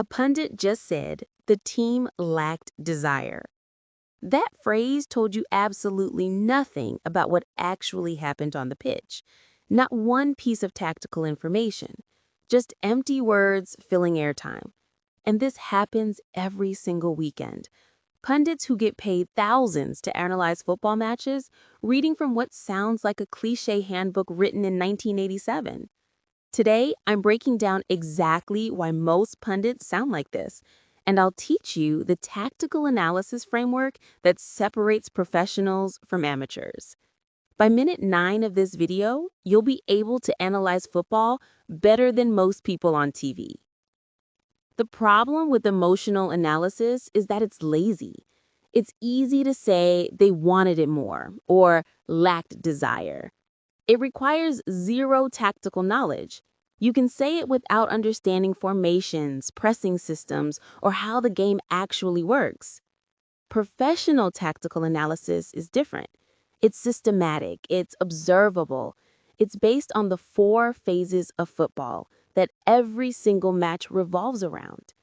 A pundit just said the team lacked desire. That phrase told you absolutely nothing about what actually happened on the pitch. Not one piece of tactical information, just empty words filling airtime. And this happens every single weekend. Pundits who get paid thousands to analyze football matches, reading from what sounds like a cliche handbook written in 1987. Today, I'm breaking down exactly why most pundits sound like this, and I'll teach you the tactical analysis framework that separates professionals from amateurs. By minute 9 of this video, you'll be able to analyze football better than most people on TV. The problem with emotional analysis is that it's lazy. It's easy to say they wanted it more or lacked desire. It requires zero tactical knowledge. You can say it without understanding formations, pressing systems, or how the game actually works. Professional tactical analysis is different. It's systematic, it's observable, it's based on the 4 phases of football that every single match revolves around.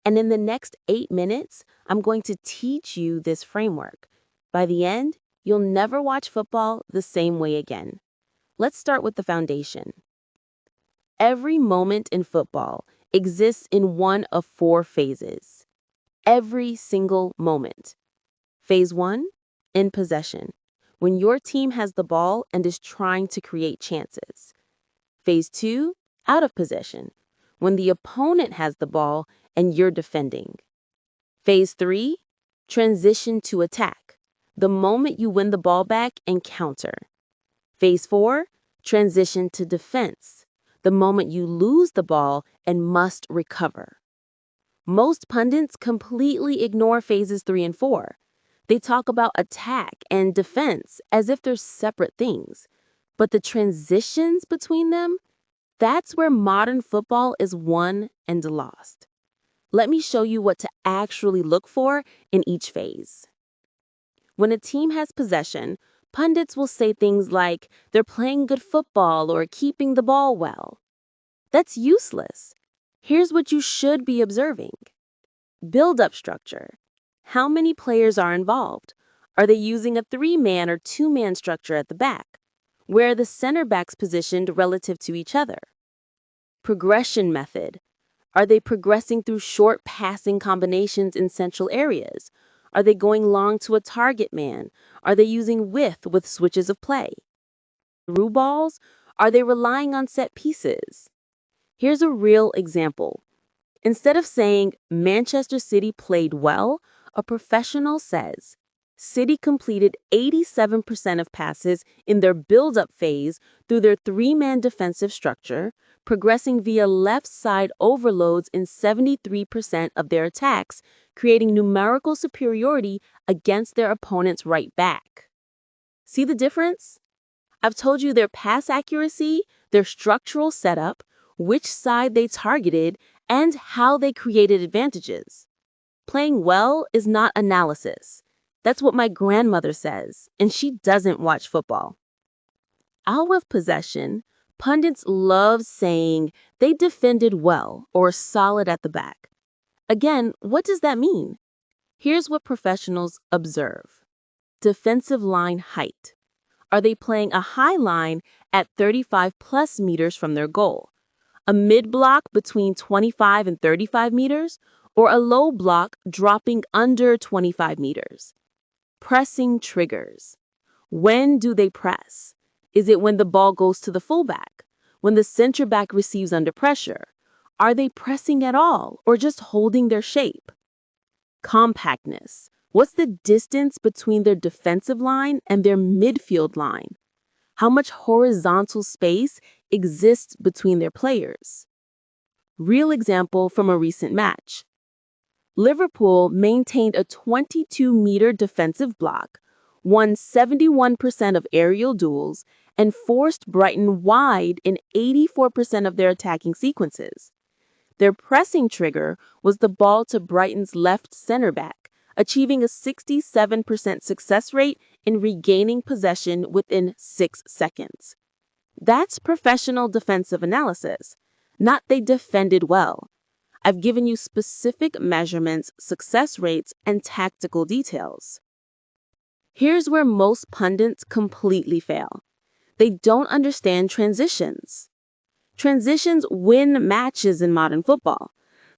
And in the next 8 minutes, I'm going to teach you this framework. By the end, you'll never watch football the same way again. Let's start with the foundation. Every moment in football exists in one of 4 phases. Every single moment. Phase 1, in possession, when your team has the ball and is trying to create chances. Phase 2, out of possession, when the opponent has the ball and you're defending. Phase 3, transition to attack, the moment you win the ball back and counter. Phase 4, transition to defense, the moment you lose the ball and must recover. Most pundits completely ignore phases 3 and 4. They talk about attack and defense as if they're separate things. But the transitions between them, that's where modern football is won and lost. Let me show you what to actually look for in each phase. When a team has possession, pundits will say things like they're playing good football or keeping the ball well. That's useless. Here's what you should be observing. Build-up structure. How many players are involved? Are they using a 3-man or 2-man structure at the back? Where are the center backs positioned relative to each other? Progression method. Are they progressing through short passing combinations in central areas? Are they going long to a target man? Are they using width with switches of play? Through balls? Are they relying on set pieces? Here's a real example. Instead of saying Manchester City played well, a professional says City completed 87% of passes in their build-up phase through their 3-man defensive structure, progressing via left side overloads in 73% of their attacks, creating numerical superiority against their opponent's right back. See the difference? I've told you their pass accuracy, their structural setup, which side they targeted, and how they created advantages. Playing well is not analysis. That's what my grandmother says, and she doesn't watch football. Out of possession, pundits love saying they defended well or solid at the back. Again, what does that mean? Here's what professionals observe. Defensive line height. Are they playing a high line at 35 plus meters from their goal? A mid-block between 25 and 35 meters, or a low block dropping under 25 meters? Pressing triggers. When do they press? Is it when the ball goes to the fullback? When the center back receives under pressure? Are they pressing at all or just holding their shape? Compactness. What's the distance between their defensive line and their midfield line? How much horizontal space exists between their players? Real example from a recent match. Liverpool maintained a 22-meter defensive block, won 71% of aerial duels, and forced Brighton wide in 84% of their attacking sequences. Their pressing trigger was the ball to Brighton's left center back, achieving a 67% success rate in regaining possession within 6 seconds. That's professional defensive analysis, not they defended well. I've given you specific measurements, success rates, and tactical details. Here's where most pundits completely fail. They don't understand transitions. Transitions win matches in modern football.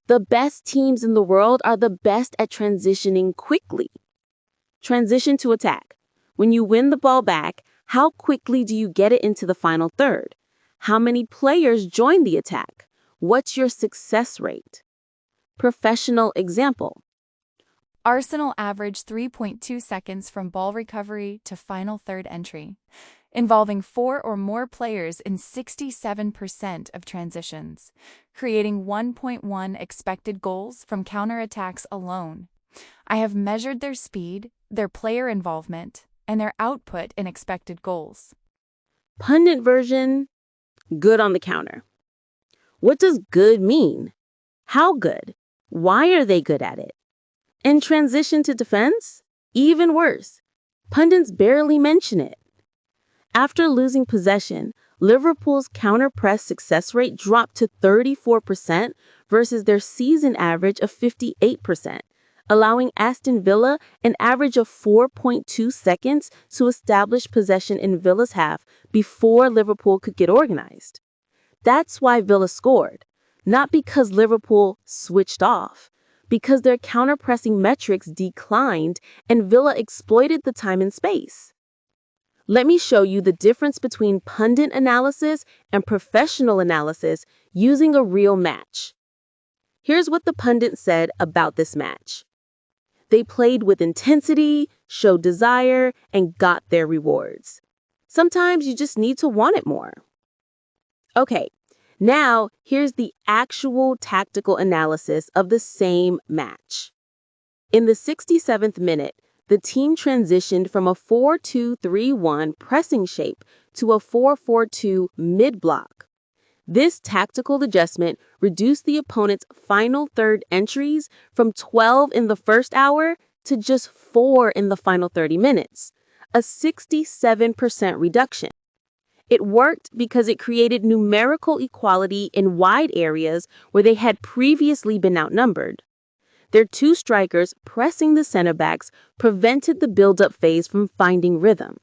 The best teams in the world are the best at transitioning quickly. Transition to attack. When you win the ball back, how quickly do you get it into the final third? How many players join the attack? What's your success rate? Professional example. Arsenal averaged 3.2 seconds from ball recovery to final third entry, involving 4 or more players in 67% of transitions, creating 1.1 expected goals from counterattacks alone. I have measured their speed, their player involvement, and their output in expected goals. Pundit version, good on the counter. What does good mean? How good? Why are they good at it? In transition to defense? Even worse. Pundits barely mention it. After losing possession, Liverpool's counter-press success rate dropped to 34% versus their season average of 58%, allowing Aston Villa an average of 4.2 seconds to establish possession in Villa's half before Liverpool could get organized. That's why Villa scored, not because Liverpool switched off, because their counter-pressing metrics declined and Villa exploited the time and space. Let me show you the difference between pundit analysis and professional analysis using a real match. Here's what the pundit said about this match. They played with intensity, showed desire, and got their rewards. Sometimes you just need to want it more. Okay, now here's the actual tactical analysis of the same match. In the 67th minute, the team transitioned from a 4-2-3-1 pressing shape to a 4-4-2 mid-block. This tactical adjustment reduced the opponent's final third entries from 12 in the first hour to just 4 in the final 30 minutes, a 67% reduction. It worked because it created numerical equality in wide areas where they had previously been outnumbered. Their two strikers pressing the center backs prevented the build-up phase from finding rhythm.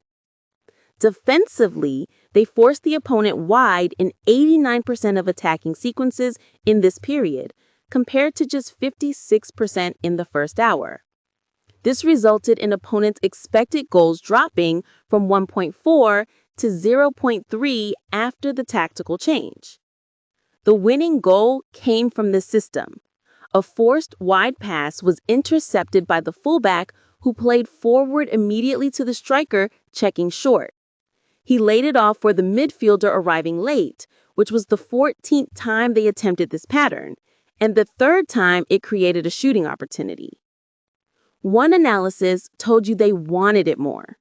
Defensively, they forced the opponent wide in 89% of attacking sequences in this period, compared to just 56% in the first hour. This resulted in opponents' expected goals dropping from 1.4 to 0.3 after the tactical change. The winning goal came from the system. A forced wide pass was intercepted by the fullback who played forward immediately to the striker, checking short. He laid it off for the midfielder arriving late, which was the 14th time they attempted this pattern, and the third time it created a shooting opportunity. One analysis told you they wanted it more.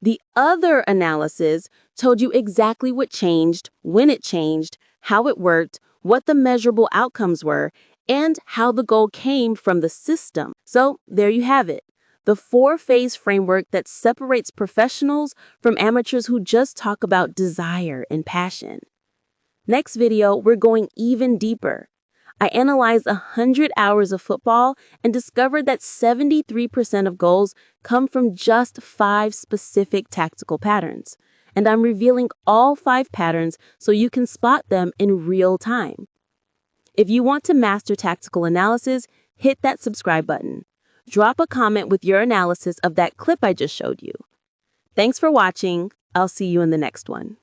The other analysis told you exactly what changed, when it changed, how it worked, what the measurable outcomes were, and how the goal came from the system. So there you have it, the 4-phase framework that separates professionals from amateurs who just talk about desire and passion. Next video, we're going even deeper. I analyzed 100 hours of football and discovered that 73% of goals come from just 5 specific tactical patterns. And I'm revealing all 5 patterns so you can spot them in real time. If you want to master tactical analysis, hit that subscribe button. Drop a comment with your analysis of that clip I just showed you. Thanks for watching. I'll see you in the next one.